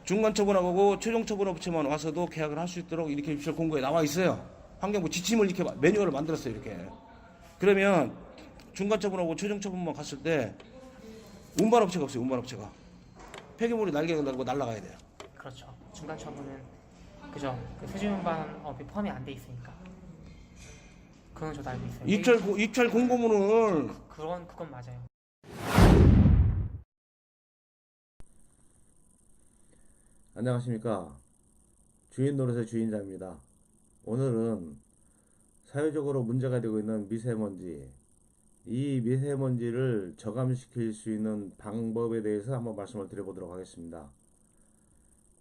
중간 처분하고 최종 처분업체만 와서도 계약을 할 수 있도록 이렇게 입찰 공고에 나와 있어요. 환경부 지침을 이렇게 매뉴얼을 만들었어요. 이렇게. 그러면 중간 처분하고 최종 처분만 갔을 때 운반업체가 없어요. 운반업체가. 폐기물이 날개가 달고 날아가야 돼요. 그렇죠. 중간 처분은 그죠. 그 수지운반업이 포함이 안 돼 있으니까. 그건 저도 알고 있어요. 입찰 공고문을 그건 맞아요. 안녕하십니까. 주인 노릇의 주인장입니다. 오늘은 사회적으로 문제가 되고 있는 미세먼지, 이 미세먼지를 저감시킬 수 있는 방법에 대해서 한번 말씀을 드려보도록 하겠습니다.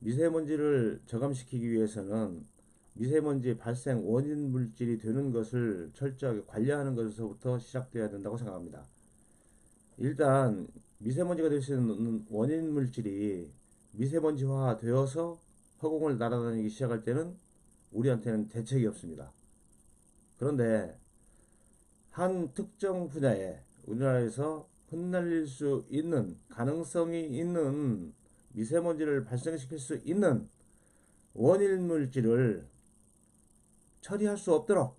미세먼지를 저감시키기 위해서는 미세먼지 발생 원인 물질이 되는 것을 철저하게 관리하는 것에서부터 시작되어야 된다고 생각합니다. 일단 미세먼지가 될 수 있는 원인 물질이 미세먼지화 되어서 허공을 날아다니기 시작할 때는 우리한테는 대책이 없습니다. 그런데 한 특정 분야에 우리나라에서 흩날릴 수 있는 가능성이 있는 미세먼지를 발생시킬 수 있는 원인 물질을 처리할 수 없도록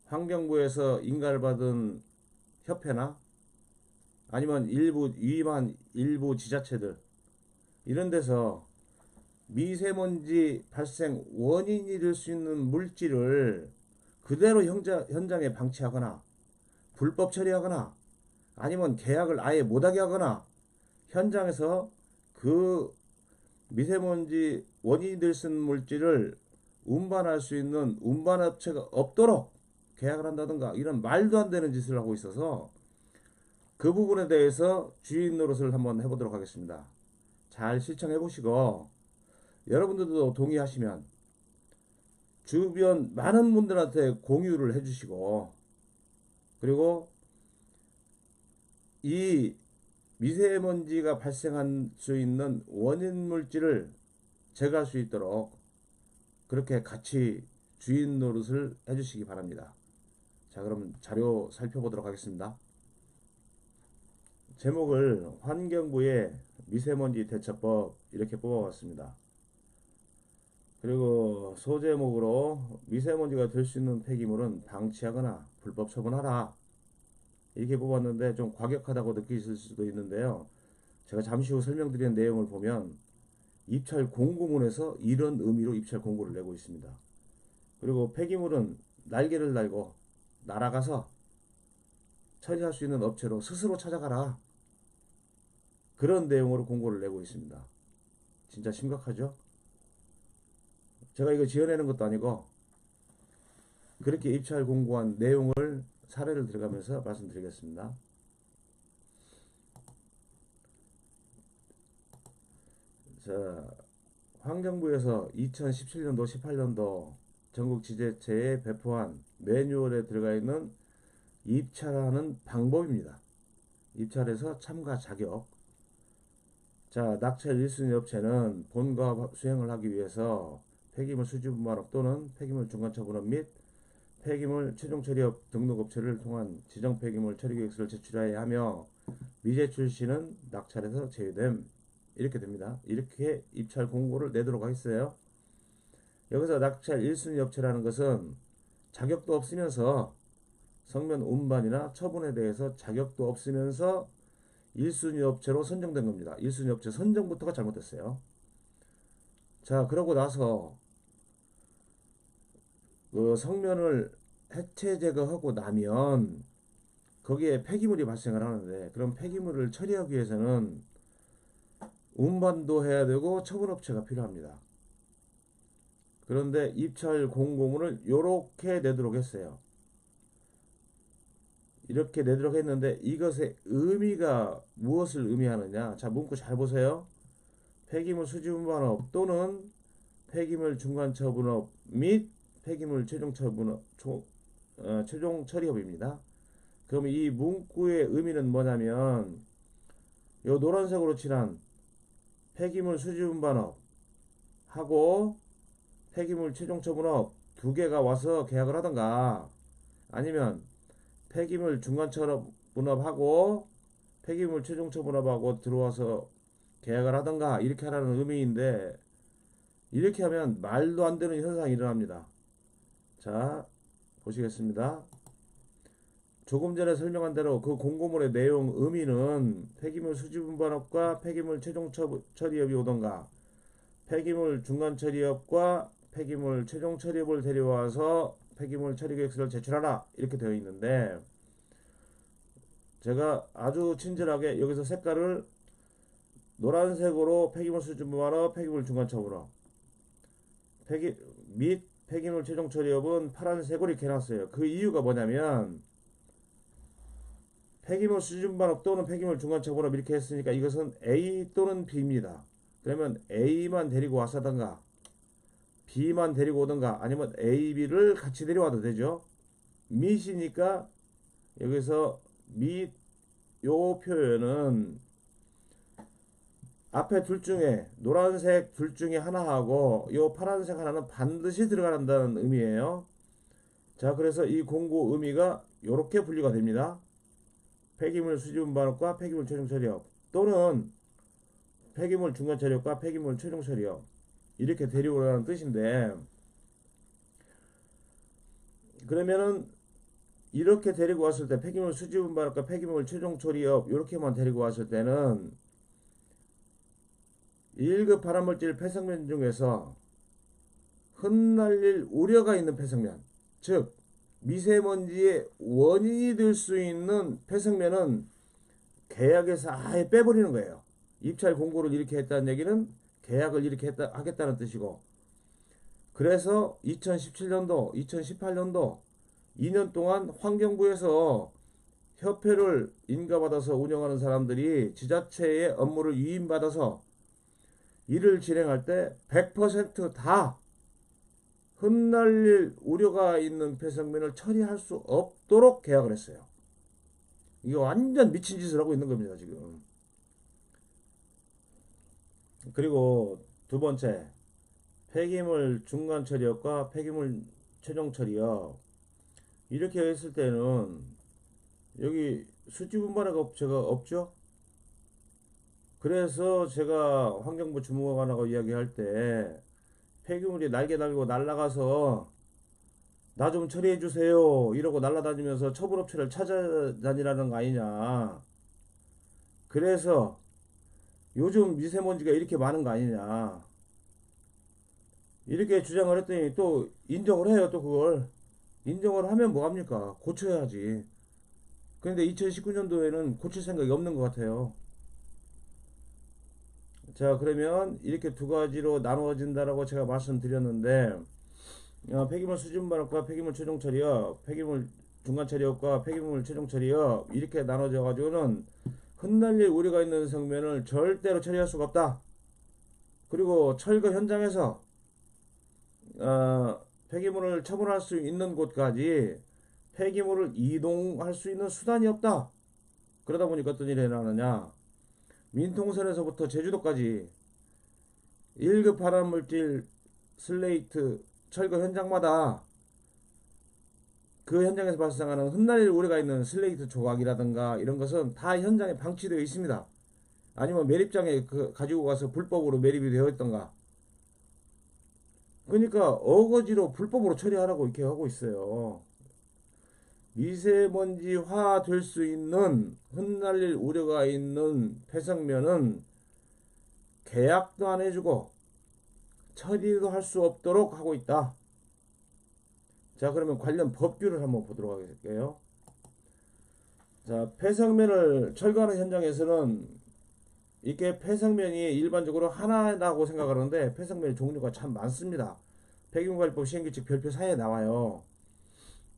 환경부에서 인가를 받은 협회나 아니면 위임한 일부 지자체들 이런 데서 미세먼지 발생 원인이 될 수 있는 물질을 그대로 현장에 방치하거나 불법 처리하거나 아니면 계약을 아예 못하게 하거나 현장에서 그 미세먼지 원인이 될 수 있는 물질을 운반할 수 있는 운반업체가 없도록 계약을 한다든가 이런 말도 안 되는 짓을 하고 있어서 그 부분에 대해서 주인 노릇을 한번 해보도록 하겠습니다. 잘 실천해 보시고 여러분들도 동의하시면 주변 많은 분들한테 공유를 해주시고 그리고 이 미세먼지가 발생할 수 있는 원인 물질을 제거할 수 있도록 그렇게 같이 주인 노릇을 해주시기 바랍니다. 자, 그럼 자료 살펴보도록 하겠습니다. 제목을 환경부의 미세먼지 대처법 이렇게 뽑아봤습니다. 그리고 소제목으로 미세먼지가 될 수 있는 폐기물은 방치하거나 불법 처분하라 이렇게 뽑았는데 좀 과격하다고 느끼실 수도 있는데요. 제가 잠시 후 설명드리는 내용을 보면 입찰 공고문에서 이런 의미로 입찰 공고를 내고 있습니다. 그리고 폐기물은 날개를 달고 날아가서 처리할 수 있는 업체로 스스로 찾아가라 그런 내용으로 공고를 내고 있습니다. 진짜 심각하죠? 제가 이거 지어내는 것도 아니고 그렇게 입찰 공고한 내용을 사례를 들어가면서 말씀드리겠습니다. 자, 환경부에서 2017년도 18년도 전국 지자체에 배포한 매뉴얼에 들어가 있는 입찰하는 방법입니다. 입찰에서 참가 자격. 자, 낙찰 1순위 업체는 본과 수행을 하기 위해서 폐기물 수지분반업 또는 폐기물 중간처분업 및 폐기물 최종 처리업 등록업체를 통한 지정 폐기물 처리 계획서를 제출해야 하며 미제출 시는 낙찰에서 제외됨. 이렇게 됩니다. 이렇게 입찰 공고를 내도록 하겠어요. 여기서 낙찰 1순위 업체라는 것은 자격도 없으면서 성면 운반이나 처분에 대해서 자격도 없으면서 1순위 업체로 선정된 겁니다. 1순위 업체 선정부터가 잘못됐어요. 자, 그러고 나서 그 성면을 해체 제거하고 나면 거기에 폐기물이 발생을 하는데 그럼 폐기물을 처리하기 위해서는 운반도 해야 되고 처분업체가 필요합니다. 그런데 입찰 공고문을 이렇게 내도록 했어요. 이렇게 내도록 했는데 이것의 의미가 무엇을 의미하느냐. 자, 문구 잘 보세요. 폐기물 수지운반업 또는 폐기물 중간처분업 및 폐기물 최종 처리업입니다. 그럼 이 문구의 의미는 뭐냐면 요 노란색으로 칠한 폐기물 수지운반업 하고 폐기물 최종 처분업 두 개가 와서 계약을 하던가 아니면 폐기물 중간 처분업하고 폐기물 최종 처분업하고 들어와서 계약을 하던가 이렇게 하라는 의미인데, 이렇게 하면 말도 안 되는 현상이 일어납니다. 자, 보시겠습니다. 조금 전에 설명한 대로 그 공고문의 내용 의미는 폐기물 수지분반업과 폐기물 최종 처리업이 오던가, 폐기물 중간 처리업과 폐기물 최종 처리업을 데려와서 폐기물 처리 계획서를 제출하라, 이렇게 되어 있는데, 제가 아주 친절하게 여기서 색깔을 노란색으로 폐기물 수지분반업, 폐기물 중간 처분업, 및 폐기물 최종 처리업은 파란색으로 이렇게 해놨어요. 그 이유가 뭐냐면, 폐기물 수준반업 또는 폐기물 중간 처분업 이렇게 했으니까 이것은 A 또는 B입니다. 그러면 A만 데리고 왔다던가 B만 데리고 오던가 아니면 A, B를 같이 데려와도 되죠. 밑이니까 여기서 밑 요 표현은 앞에 둘 중에 노란색 둘 중에 하나하고 요 파란색 하나는 반드시 들어간다는 의미예요. 자, 그래서 이 공고 의미가 이렇게 분류가 됩니다. 폐기물 수지분반업과 폐기물 최종 처리업 또는 폐기물 중간 처리업과 폐기물 최종 처리업 이렇게 데리고라는 뜻인데, 그러면은 이렇게 데리고 왔을 때 폐기물 수지분반업과 폐기물 최종 처리업 이렇게만 데리고 왔을 때는 1급 발암물질 폐석면 중에서 흩날릴 우려가 있는 폐석면, 즉 미세먼지의 원인이 될 수 있는 폐석면은 계약에서 아예 빼버리는 거예요. 입찰 공고를 이렇게 했다는 얘기는 계약을 이렇게 하겠다는 뜻이고, 그래서 2017년도, 2018년도 2년 동안 환경부에서 협회를 인가받아서 운영하는 사람들이 지자체의 업무를 위임받아서 일을 진행할 때 100%다 흩날릴 우려가 있는 폐석면을 처리할 수 없도록 계약을 했어요. 이게 완전 미친 짓을 하고 있는 겁니다, 지금. 그리고 두 번째, 폐기물 중간 처리업과 폐기물 최종 처리업 이렇게 했을 때는 여기 수지분반업 업체가 없죠. 그래서 제가 환경부 주무관하고 이야기할 때 폐기물이 날개 달고 날아가서 나 좀 처리해 주세요 이러고 날아다니면서 처분업체를 찾아다니라는 거 아니냐. 그래서 요즘 미세먼지가 이렇게 많은 거 아니냐 이렇게 주장을 했더니 또 인정을 해요. 또 그걸 인정을 하면 뭐합니까? 고쳐야지. 그런데 2019년도에는 고칠 생각이 없는 것 같아요. 자, 그러면 이렇게 두 가지로 나누어진다라고 제가 말씀드렸는데, 폐기물 수준반업과 폐기물 최종 처리업, 폐기물 중간 처리업과 폐기물 최종 처리업 이렇게 나눠져 가지고는 흩날릴 우려가 있는 성면을 절대로 처리할 수가 없다. 그리고 철거 현장에서 폐기물을 처분할 수 있는 곳까지 폐기물을 이동할 수 있는 수단이 없다. 그러다 보니까 어떤 일이 일어나느냐, 민통선에서부터 제주도까지 1급 발암물질 슬레이트 철거 현장마다 그 현장에서 발생하는 흩날릴 우려가 있는 슬레이트 조각이라든가 이런 것은 다 현장에 방치되어 있습니다. 아니면 매립장에 가지고 가서 불법으로 매립이 되어 있던가. 그러니까 어거지로 불법으로 처리하라고 이렇게 하고 있어요. 미세먼지화 될 수 있는 흩날릴 우려가 있는 폐석면은 계약도 안 해주고 처리도 할 수 없도록 하고 있다. 자, 그러면 관련 법규를 한번 보도록 할게요. 자, 폐석면을 철거하는 현장에서는 이게 폐석면이 일반적으로 하나라고 생각하는데 폐석면의 종류가 참 많습니다. 폐기물관리법 시행규칙 별표 4에 나와요.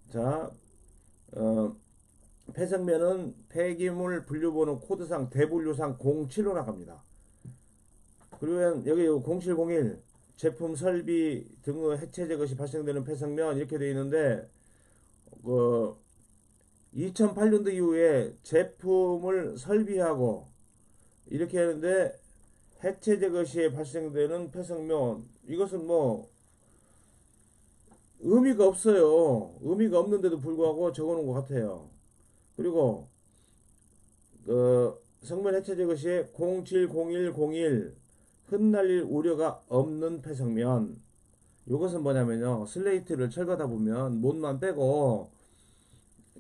자, 폐석면은 폐기물 분류번호 코드상 대분류상 07로 나갑니다. 그리고 여기 0701 제품 설비 등의 해체 제거 시 발생되는 폐석면 이렇게 되어 있는데, 2008년도 이후에 제품을 설비하고 이렇게 하는데 해체 제거 시에 발생되는 폐석면, 이것은 뭐 의미가 없어요. 의미가 없는데도 불구하고 적어놓은 것 같아요. 그리고 성면 해체 제거 시에 070101 흩날릴 우려가 없는 폐성면. 이것은 뭐냐면요, 슬레이트를 철거하다 보면 못만 빼고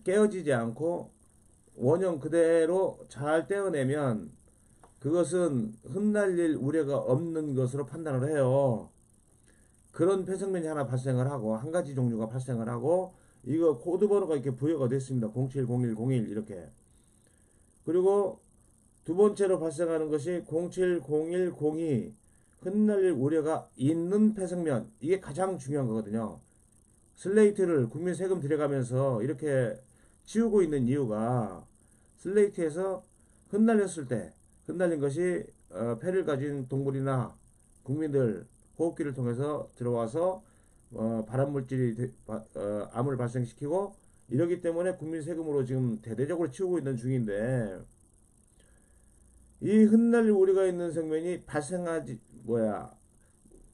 깨어지지 않고 원형 그대로 잘 떼어내면 그것은 흩날릴 우려가 없는 것으로 판단을 해요. 그런 폐성면이 하나 발생을 하고, 한 가지 종류가 발생을 하고, 이거 코드 번호가 이렇게 부여가 됐습니다. 070101 이렇게. 그리고 두 번째로 발생하는 것이 070102 흩날릴 우려가 있는 폐성면. 이게 가장 중요한 거거든요. 슬레이트를 국민 세금 들여가면서 이렇게 치우고 있는 이유가, 슬레이트에서 흩날렸을 때, 흩날린 것이 폐를 가진 동물이나 국민들 호흡기를 통해서 들어와서 발암물질이 암을 발생시키고, 이러기 때문에 국민 세금으로 지금 대대적으로 치우고 있는 중인데, 이 흩날릴 우려가 있는 성면이 발생하지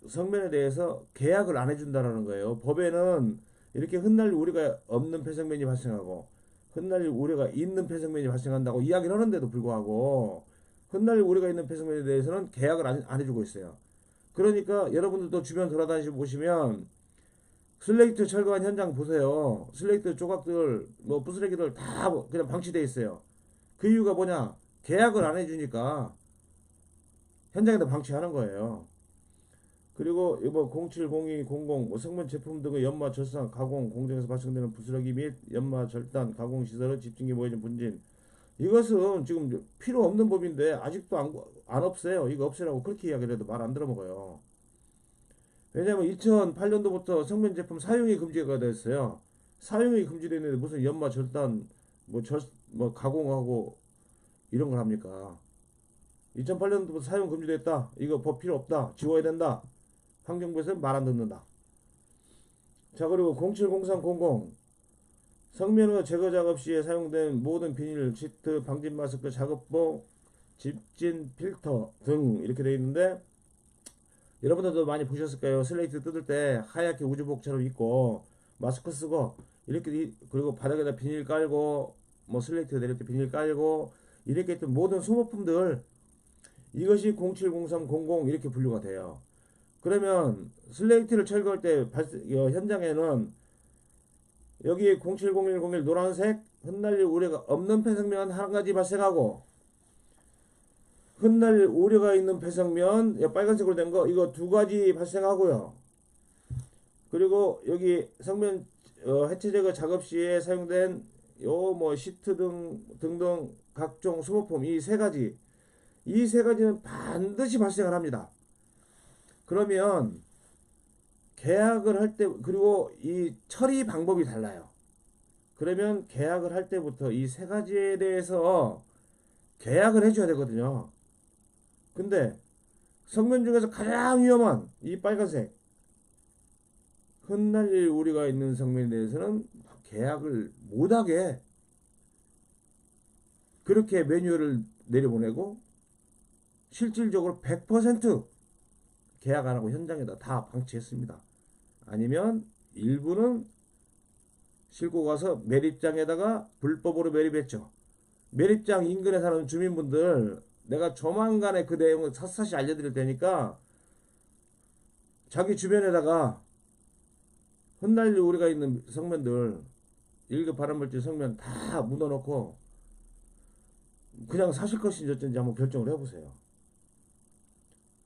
성면에 대해서 계약을 안 해준다라는 거예요. 법에는 이렇게 흩날릴 우려가 없는 폐성면이 발생하고 흩날릴 우려가 있는 폐성면이 발생한다고 이야기를 하는데도 불구하고 흩날릴 우려가 있는 폐성면에 대해서는 계약을 안 해주고 있어요. 그러니까 여러분들도 주변 돌아다니시 보시면 슬레이트 철거한 현장 보세요. 슬레이트 조각들, 부스레기들 다 그냥 방치되어 있어요. 그 이유가 뭐냐? 계약을 안 해주니까 현장에다 방치하는 거예요. 그리고 이번 070200 성면 제품 등의 연마 절상 가공 공정에서 발생되는 부스러기 및 연마 절단 가공 시설의 집중기 모여진 분진, 이것은 지금 필요 없는 법인데 아직도 안 없애요. 이거 없애라고 그렇게 이야기를 해도 말 안 들어먹어요. 왜냐면 2008년도부터 성면 제품 사용이 금지가 됐어요. 사용이 금지되어 있는데 무슨 연마 절단 가공하고 이런 걸 합니까? 2008년도부터 사용 금지됐다. 이거 법 필요 없다. 지워야 된다. 환경부에서 말 안 듣는다. 자, 그리고 070300 성면허 제거 작업 시에 사용된 모든 비닐, 시트, 방진 마스크, 작업복, 집진 필터 등 이렇게 되어 있는데, 여러분들도 많이 보셨을 거예요. 슬레이트 뜯을 때 하얗게 우주복처럼 입고 마스크 쓰고 이렇게, 그리고 바닥에다 비닐 깔고 슬레이트 내릴 때 비닐 깔고 이렇게 했던 모든 소모품들, 이것이 070300 이렇게 분류가 돼요. 그러면 슬레이트를 철거할 때 현장에는 여기 070101 노란색 흩날릴 우려가 없는 폐성면 한 가지 발생하고, 흩날릴 우려가 있는 폐성면 빨간색으로 된 거 이거 두 가지 발생하고요. 그리고 여기 성면 해체 제거 작업 시에 사용된 시트 등등 각종 소모품 이 세 가지는 반드시 발생을 합니다. 그러면 계약을 할 때, 그리고 이 처리 방법이 달라요. 그러면 계약을 할 때부터 이 세 가지에 대해서 계약을 해줘야 되거든요. 근데 성면 중에서 가장 위험한 이 빨간색 흩날릴 우려가 있는 성면에 대해서는 계약을 못하게 그렇게 매뉴얼을 내려보내고, 실질적으로 100% 계약 안 하고 현장에다 다 방치했습니다. 아니면 일부는 싣고 가서 매립장에다가 불법으로 매립했죠. 매립장 인근에 사는 주민분들, 내가 조만간에 그 내용을 샅샅이 알려드릴 테니까 자기 주변에다가 흩날릴 우려가 있는 성면들 1급 발암물질 성면 다 묻어놓고 그냥 사실 것인지 어쩐지 한번 결정을 해보세요.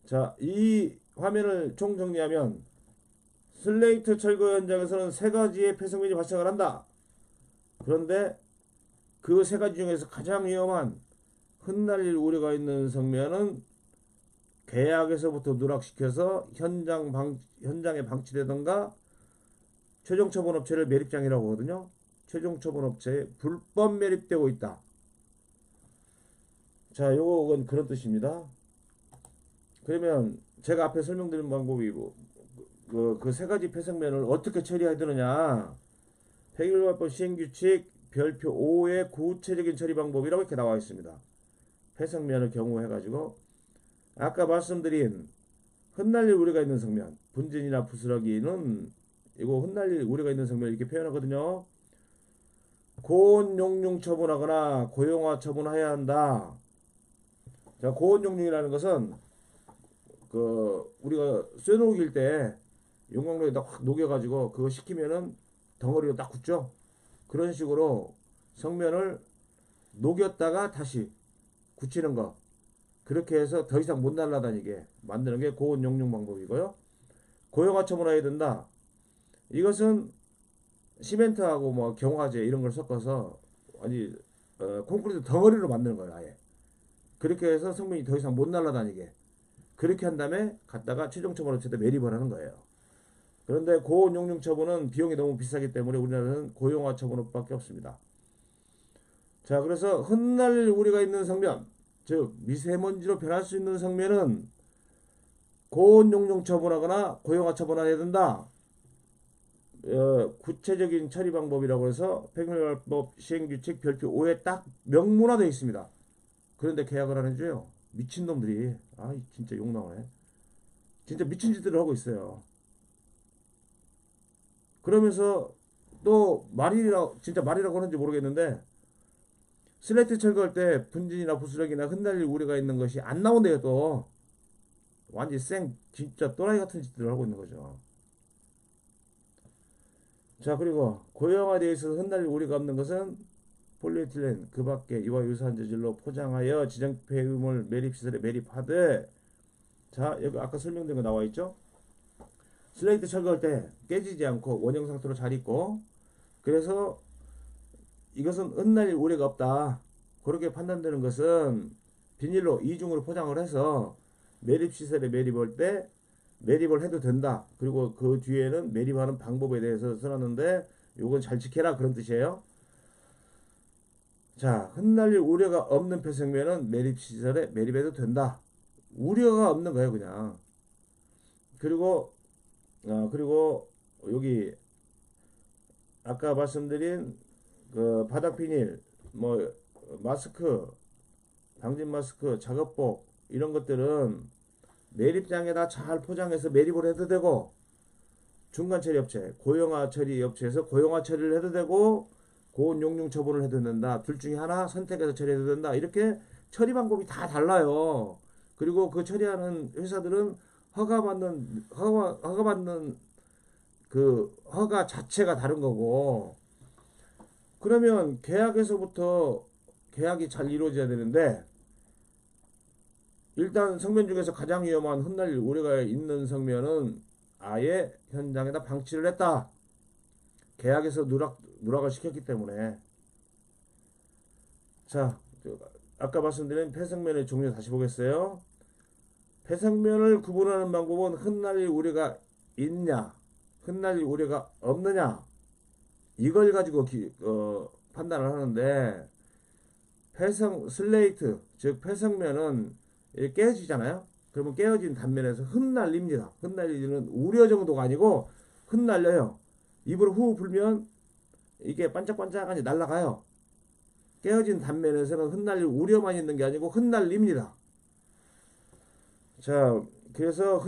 자, 이 화면을 총정리하면 슬레이트 철거 현장에서는 세 가지의 폐성면이 발생을 한다. 그런데 그 세 가지 중에서 가장 위험한 흩날릴 우려가 있는 성면은 계약에서부터 누락시켜서 현장에 방치되던가 최종 처분업체를 매립장이라고 하거든요. 최종 처분업체에 불법 매립되고 있다. 자, 요건 그런 뜻입니다. 그러면 제가 앞에 설명드린 방법이 그 세 가지 폐성면을 어떻게 처리해야 되느냐, 폐기물관법 시행규칙 별표 5의 구체적인 처리 방법이라고 이렇게 나와 있습니다. 폐성면을 경우해가지고 아까 말씀드린 흩날릴 우려가 있는 성면, 분진이나 부스러기는 이거 흩날릴 우려가 있는 성면 이렇게 표현하거든요. 고온 용융 처분하거나 고용화 처분해야 한다. 자, 고온용융이라는 것은 그 우리가 쇠녹일 때 용광로에다 확 녹여가지고 그거 식히면은 덩어리로 딱 굳죠. 그런 식으로 성면을 녹였다가 다시 굳히는 거. 그렇게 해서 더 이상 못 날아다니게 만드는 게 고온용융 방법이고요. 고형화 처분해야 된다. 이것은 시멘트하고 뭐 경화제 이런 걸 섞어서 아니 콘크리트 덩어리로 만드는 거예요. 아예. 그렇게 해서 성면이 더 이상 못 날아다니게. 그렇게 한 다음에 갖다가 최종 처분을 제때 매립을 하는 거예요. 그런데 고온용융 처분은 비용이 너무 비싸기 때문에 우리나라는 고형화 처분법밖에 없습니다. 자, 그래서 흩날릴 우려가 있는 성면, 즉 미세먼지로 변할 수 있는 성면은 고온용융 처분하거나 고형화 처분해야 된다. 구체적인 처리 방법이라고 해서 폐기물관리법 시행규칙 별표 5에 딱 명문화되어 있습니다. 그런데 계약을 안 해줘요. 미친놈들이. 아, 진짜 욕 나오네. 진짜 미친 짓들을 하고 있어요. 그러면서 또 진짜 말이라고 하는지 모르겠는데 슬레이트 철거할 때 분진이나 부스러기나 흩날릴 우려가 있는 것이 안 나온대요. 또 완전 진짜 또라이 같은 짓들을 하고 있는 거죠. 자, 그리고 고형화되어 있어서 흩날릴 우려가 없는 것은 폴리에틸렌 그 밖에 이와 유사한 재질로 포장하여 지정 폐기물 매립시설에 매립하되, 자, 여기 아까 설명된 거 나와 있죠. 슬레이트 철거할 때 깨지지 않고 원형 상태로 잘 있고, 그래서 이것은 흩날릴 우려가 없다. 그렇게 판단되는 것은 비닐로 이중으로 포장을 해서 매립시설에 매립할 때 매립을 해도 된다. 그리고 그 뒤에는 매립하는 방법에 대해서 써놨는데 요건 잘 지켜라 그런 뜻이에요. 자, 흩날릴 우려가 없는 폐석면은 매립시설에 매립해도 된다. 우려가 없는 거예요, 그냥. 그리고 여기 아까 말씀드린 그 바닥 비닐, 뭐 마스크, 방진 마스크, 작업복 이런 것들은 매립장에다 잘 포장해서 매립을 해도 되고, 중간 처리 업체, 고형화 처리 업체에서 고형화 처리를 해도 되고, 고온용융 처분을 해도 된다. 둘 중에 하나 선택해서 처리해도 된다. 이렇게 처리 방법이 다 달라요. 그리고 그 처리하는 회사들은 허가받는 그 허가 자체가 다른 거고, 그러면 계약에서부터 계약이 잘 이루어져야 되는데, 일단 성면 중에서 가장 위험한 흩날릴 우려가 있는 성면은 아예 현장에다 방치를 했다. 계약에서 누락을 시켰기 때문에. 자, 아까 말씀드린 폐성면의 종류 다시 보겠어요. 폐성면을 구분하는 방법은 흩날릴 우려가 있냐, 흩날릴 우려가 없느냐, 이걸 가지고 판단을 하는데, 슬레이트, 즉 폐성면은 깨지잖아요. 그러면 깨어진 단면에서 흩날립니다. 흩날리는 우려 정도가 아니고 흩날려요. 입으로 후 불면 이게 반짝반짝하니 날아가요. 깨어진 단면에서는 흩날릴 우려만 있는 게 아니고 흩날립니다. 자, 그래서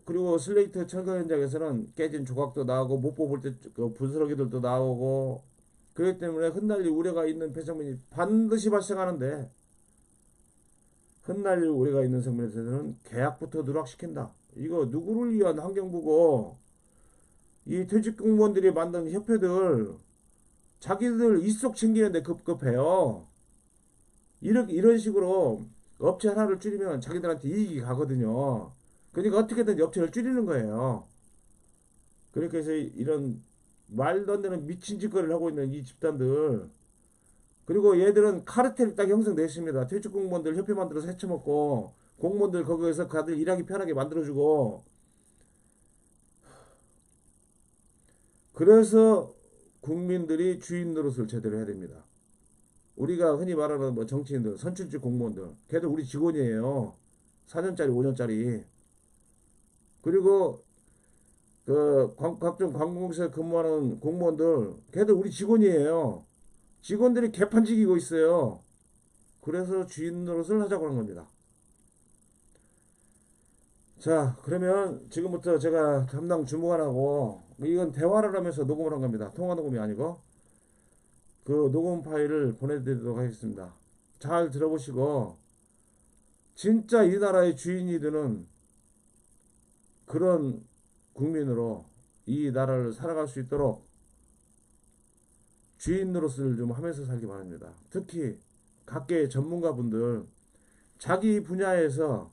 그리고 슬레이트 철거 현장에서는 깨진 조각도 나오고 못 뽑을 때 그 부스러기들도 나오고, 그렇기 때문에 흩날릴 우려가 있는 폐성면이 반드시 발생하는데, 흩날릴 우려가 있는 성면에서는 계약부터 누락시킨다. 이거 누구를 위한 환경부고, 이 퇴직 공무원들이 만든 협회들 자기들 입속 챙기는데 급급해요. 이런 식으로 업체 하나를 줄이면 자기들한테 이익이 가거든요. 그러니까 어떻게든 업체를 줄이는 거예요. 그렇게 해서 이런 말도 안 되는 미친 짓거리를 하고 있는 이 집단들, 그리고 얘들은 카르텔이 딱 형성됐습니다. 퇴직 공무원들 협회 만들어서 헤쳐먹고, 공무원들 거기에서 다들 일하기 편하게 만들어주고. 그래서 국민들이 주인 노릇을 제대로 해야 됩니다. 우리가 흔히 말하는 뭐 정치인들, 선출직 공무원들, 걔들 우리 직원이에요. 4년짜리, 5년짜리. 그리고 각종 관공서에 근무하는 공무원들, 걔들 우리 직원이에요. 직원들이 개판지기고 있어요. 그래서 주인 노릇을 하자고 하는 겁니다. 자, 그러면 지금부터 제가 담당 주무관하고, 이건 대화를 하면서 녹음을 한 겁니다. 통화 녹음이 아니고. 그 녹음 파일을 보내드리도록 하겠습니다. 잘 들어보시고, 진짜 이 나라의 주인이 되는 그런 국민으로 이 나라를 살아갈 수 있도록 주인 노릇을 좀 하면서 살기 바랍니다. 특히 각계의 전문가분들 자기 분야에서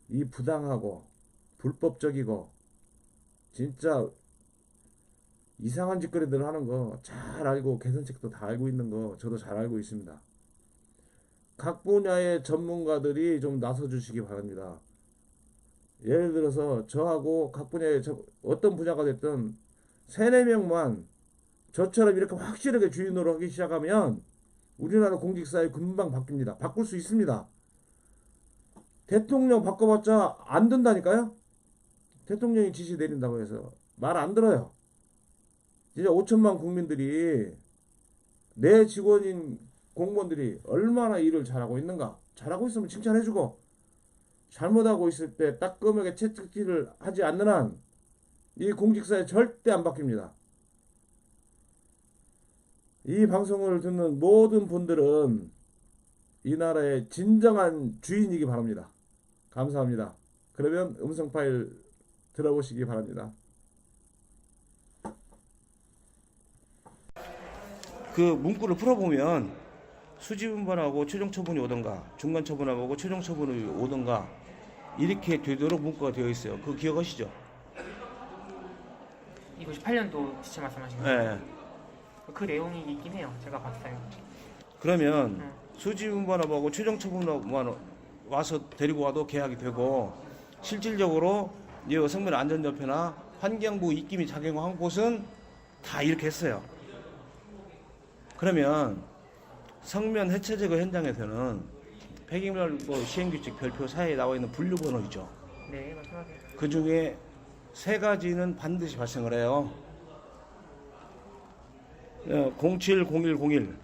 이 부당하고 불법적이고 진짜 이상한 짓거리들 하는 거 잘 알고 개선책도 다 알고 있는 거 저도 잘 알고 있습니다. 각 분야의 전문가들이 좀 나서 주시기 바랍니다. 예를 들어서 저하고 각 분야의 어떤 분야가 됐든 3, 4명만 저처럼 이렇게 확실하게 주인으로 하기 시작하면 우리나라 공직사회 금방 바뀝니다. 바꿀 수 있습니다. 대통령 바꿔봤자 안 된다니까요. 대통령이 지시 내린다고 해서 말 안 들어요. 진짜 5천만 국민들이 내 직원인 공무원들이 얼마나 일을 잘하고 있는가. 잘하고 있으면 칭찬해주고 잘못하고 있을 때 따끔하게 채찍질을 하지 않는 한 이 공직사회 절대 안 바뀝니다. 이 방송을 듣는 모든 분들은 이 나라의 진정한 주인이기 바랍니다. 감사합니다. 그러면 음성 파일 들어보시기 바랍니다. 그 문구를 풀어보면 수지분반하고 최종 처분이 오던가 중간 처분하고 최종 처분이 오던가 이렇게 되도록 문구가 되어 있어요. 그거 기억하시죠? 98년도 지체 말씀하신 거예요? 네. 그 내용이 있긴 해요. 제가 봤어요. 그러면 수지분반하고 최종 처분만 와서 데리고 와도 계약이 되고 실질적으로 이 성면 안전협회나 환경부 입김이 작용한 곳은 다 이렇게 했어요. 그러면 성면 해체 제거 현장에서는 폐기물보 시행규칙 별표 4에 나와 있는 분류번호 있죠. 네, 말씀하세요. 그 중에 3가지는 반드시 발생을 해요. 07, 01, 01.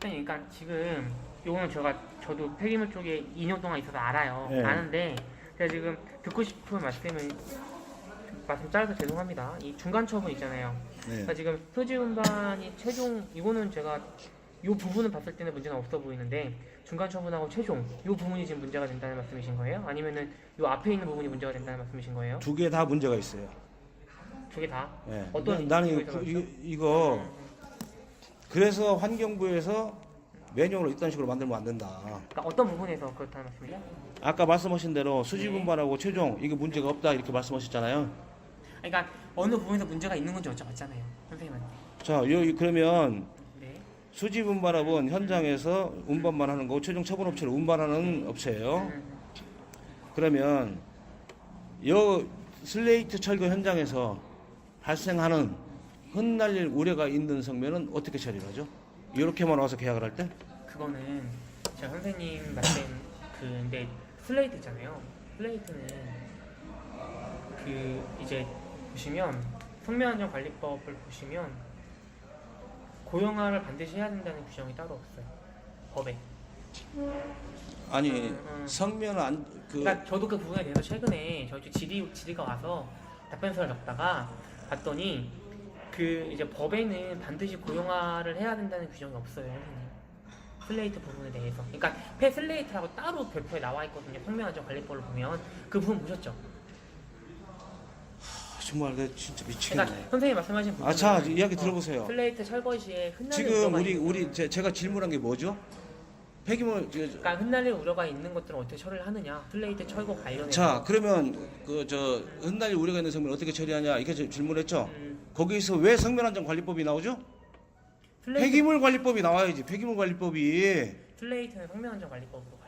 그러니까 지금 요거는 저도 폐기물 쪽에 2년 동안 있어서 알아요. 네. 아는데 제가 지금 듣고 싶은 말씀 짧아서 죄송합니다. 이 중간 처분 있잖아요. 네. 그러니까 지금 수지운반이 최종 이거는 제가 요 부분을 봤을 때는 문제는 없어 보이는데 중간 처분하고 최종 요 부분이 지금 문제가 된다는 말씀이신 거예요? 아니면은 요 앞에 있는 부분이 문제가 된다는 말씀이신 거예요? 2개 다 문제가 있어요. 2개 다? 네. 어떤 나는 이유에서 이거 그래서 환경부에서 매뉴얼을 이딴 식으로 만들면 안 된다. 그러니까 어떤 부분에서 그렇다는 말씀이죠? 아까 말씀하신 대로 수지분반하고 최종 이게 문제가 없다 이렇게 말씀하셨잖아요. 그러니까 어느 부분에서 문제가 있는 건지 여쭤봤잖아요, 선생님한테. 자, 그러면 네. 수지분반업은 현장에서 운반만 하는 거고 최종 처분업체를 운반하는 업체예요. 그러면 요 슬레이트 철거 현장에서 발생하는 흩날릴 우려가 있는 성면은 어떻게 처리를 하죠? 이렇게만 와서 계약을 할 때? 그거는 제가 선생님 말씀 근데 슬레이트 있잖아요. 슬레이트는 그 이제 보시면 성면안전관리법을 보시면 고형화를 반드시 해야 된다는 규정이 따로 없어요. 법에. 아니 성면 그러니까 저도 그 부분에 대해서 최근에 저희 쪽 지리가 와서 답변서를 적다가 봤더니 그 이제 법에는 반드시 고형화를 해야 된다는 규정이 없어요, 선생님. 슬레이트 부분에 대해서. 그러니까 폐슬레이트라고 따로 별표에 나와 있거든요. 성면안전관리법을 보면 그 부분 보셨죠? 정말 내 진짜 미치겠네. 그러니까 선생님 말씀하신 부분. 자 이야기 들어보세요. 슬레이트 철거 시에 흩날릴 지금 우려가 제가 질문한 게 뭐죠? 폐기물 그러니까 흩날릴 우려가 있는 것들은 어떻게 처리를 하느냐? 슬레이트 철거 관련해서. 자 그러면 흩날릴 우려가 있는 성면 어떻게 처리하냐 이렇게 질문했죠. 거기서 왜 성면안전관리법이 나오죠? 폐기물관리법이 나와야지. 폐기물관리법이 슬레이트는 성면안전관리법으로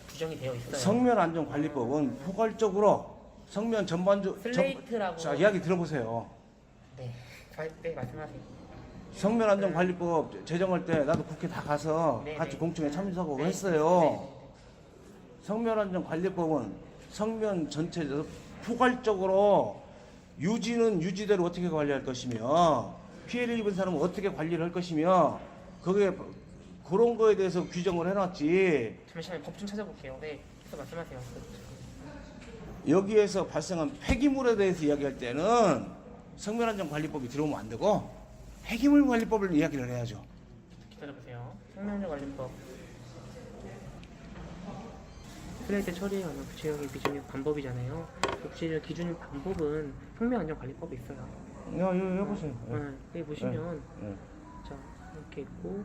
규정이 되어 있어요. 성면안전관리법은 포괄적으로 성면 전반적 슬레이트라고. 자 이야기 들어보세요. 네, 네 말씀하세요. 성면안전관리법 제정할 때 나도 국회 다 가서 네, 같이 네. 공청회 참석하고 네, 했어요. 성면안전관리법은 성면 전체에서 포괄적으로 유지는 유지대로 어떻게 관리할 것이며 피해를 입은 사람은 어떻게 관리를 할 것이며 그게 그런 거에 대해서 규정을 해놨지. 잠시만요. 법 좀 찾아볼게요. 네, 계속 말씀하세요. 여기에서 발생한 폐기물에 대해서 이야기할 때는 성면안전관리법이 들어오면 안 되고 폐기물관리법을 이야기를 해야죠. 기다려보세요. 성면안전관리법. 슬레이트 처리에 관한 구체적인 기준이 방법이잖아요. 그 구체적 기준 방법은 생명안전관리법에 있어요. 여보세요. 여기 보시면 네. 자 이렇게 있고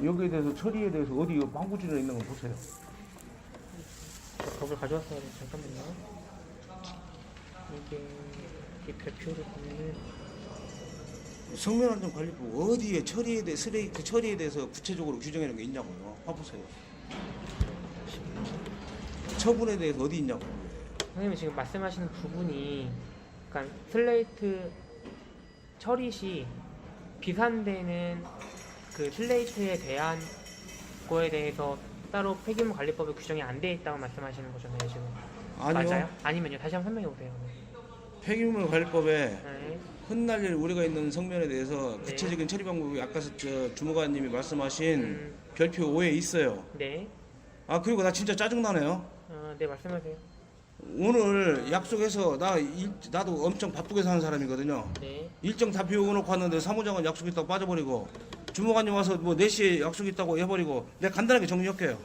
여기에 대해서 처리에 대해서 어디 방구줄에 있는 거 보세요. 법을 가져왔어야 돼. 잠깐만요. 이게 별표를 보면은 성면안전관리법 어디에 처리에 대해 슬레이트 처리에 대해서 구체적으로 규정해 놓은 게 있냐고요. 봐보세요. 처분에 대해서 어디 있냐고. 선생님이 지금 말씀하시는 부분이 그러니까 슬레이트 처리 시 비산되는 그 슬레이트에 대한 거에 대해서 따로 폐기물 관리법에 규정이 안 돼 있다고 말씀하시는 거잖아요 지금. 아니요. 맞아요? 아니면요 다시 한번 설명해 보세요. 폐기물 관리법에 네. 흩날릴 우려가 있는 성면에 대해서 구체적인 처리 방법이 아까 주무관님이 말씀하신 별표 5에 있어요. 네. 아 그리고 나 진짜 짜증나네요. 네 말씀하세요. 오늘 약속해서 나도 엄청 바쁘게 사는 사람이거든요. 네. 일정 다 비워놓고 왔는데 사무장은 약속 있다고 빠져버리고 주무관님 와서 뭐 4시에 약속 있다고 해버리고 내가 간단하게 정리할게요.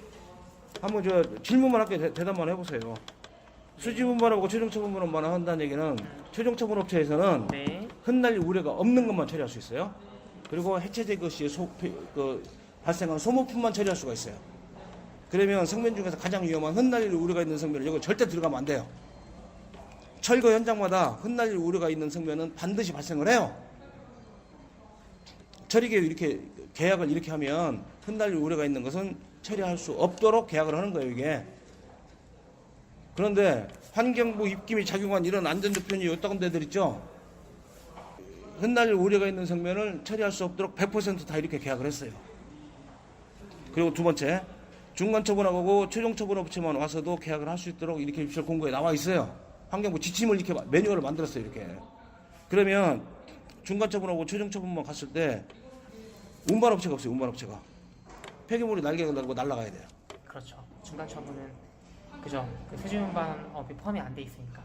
한번 질문만 할게 대답만 해보세요. 수지분발하고 최종처분만 한다는 얘기는 최종처분업체에서는 네. 흩날릴 우려가 없는 것만 처리할 수 있어요. 그리고 해체 제거 시에 발생한 소모품만 처리할 수가 있어요. 그러면 성면 중에서 가장 위험한 흩날릴 우려가 있는 성면은 여기 절대 들어가면 안 돼요. 철거 현장마다 흩날릴 우려가 있는 성면은 반드시 발생을 해요. 처리계획 이렇게 계약을 이렇게 하면 흩날릴 우려가 있는 것은 처리할 수 없도록 계약을 하는 거예요, 이게. 그런데 환경부 입김이 작용한 이런 안전조건이 요따군 데들 있죠. 흩날릴 우려가 있는 성면을 처리할 수 없도록 100% 다 이렇게 계약을 했어요. 그리고 두 번째, 중간처분하고 최종처분업체만 와서도 계약을 할 수 있도록 이렇게 입찰 공고에 나와 있어요. 환경부 지침을 이렇게 매뉴얼을 만들었어요, 이렇게. 그러면 중간처분하고 최종처분만 갔을 때 운반업체가 없어요, 운반업체가. 폐기물이 날개가 날고 날아가야 돼요. 그렇죠. 중간 처분은 그죠. 그 수지운반업이 포함이 안 돼 있으니까.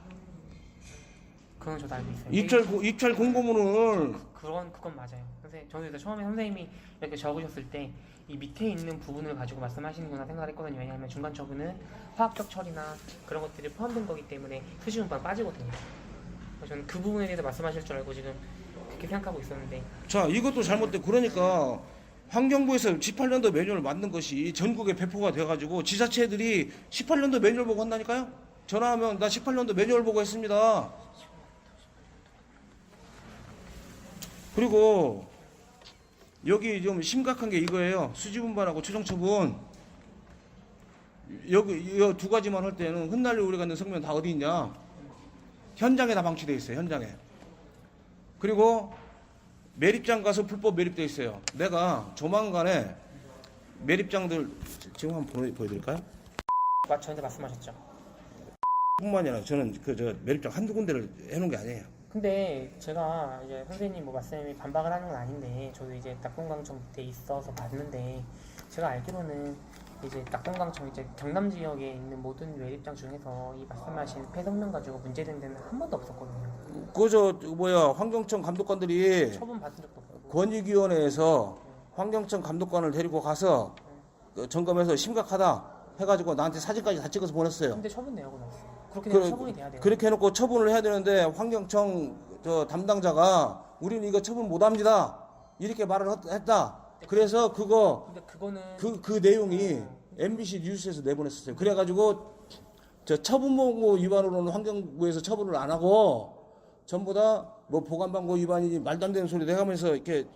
그건 저도 알고 있어요. 입찰 공고문을 그건 맞아요. 선생님, 저도 처음에 선생님이 이렇게 적으셨을 때 이 밑에 있는 부분을 가지고 말씀하시는구나 생각을 했거든요. 왜냐하면 중간 처분은 화학적 처리나 그런 것들이 포함된 거기 때문에 수지운반 빠지거든요. 그래서 저는 그 부분에 대해서 말씀하실 줄 알고 지금 그렇게 생각하고 있었는데. 자, 이것도 잘못돼. 그러니까 환경부에서 18년도 매뉴얼을 만든 것이 전국에 배포가 돼가지고 지자체들이 18년도 매뉴얼 보고 한다니까요? 전화하면 나 18년도 매뉴얼 보고 했습니다. 그리고 여기 좀 심각한 게 이거예요. 수지분반하고 최종처분. 여기 이 두 가지만 할 때는 흩날릴 우려가 있는 성면 다 어디 있냐? 현장에 다 방치돼 있어요. 현장에. 그리고 매립장 가서 불법 매립돼 있어요. 내가 조만간에 매립장들 지금 한번 보여드릴까요? 저한테 말씀하셨죠. 뿐만이 아니라 저는 매립장 한두 군데를 해놓은 게 아니에요. 근데 제가 이제 선생님 뭐 말씀이 반박을 하는 건 아닌데 저도 이제 낙동강청 밑에 있어서 봤는데 제가 알기로는 이제 낙동강청 이제 경남 지역에 있는 모든 매립장 중에서 이 말씀하신 폐성면 가지고 문제된 데는 한 번도 없었거든요. 환경청 감독관들이 처분 받은 적도 없고. 권익위원회에서 환경청 감독관을 데리고 가서 점검해서 심각하다 해가지고 나한테 사진까지 다 찍어서 보냈어요. 근데 처분 내역은 없어요. 그렇게 되면 처분이 돼야 돼요. 그렇게 해놓고 처분을 해야 되는데 환경청 담당자가 우리는 이거 처분 못합니다 이렇게 말을 했다. 그래서 근데 그거는 그 내용이 MBC 뉴스에서 내보냈었어요. 그래가지고 처분보고 위반으로는 환경부에서 처분을 안 하고 전부 다 뭐 보관방고 위반이지 말도 안 되는 소리 내가면서 이렇게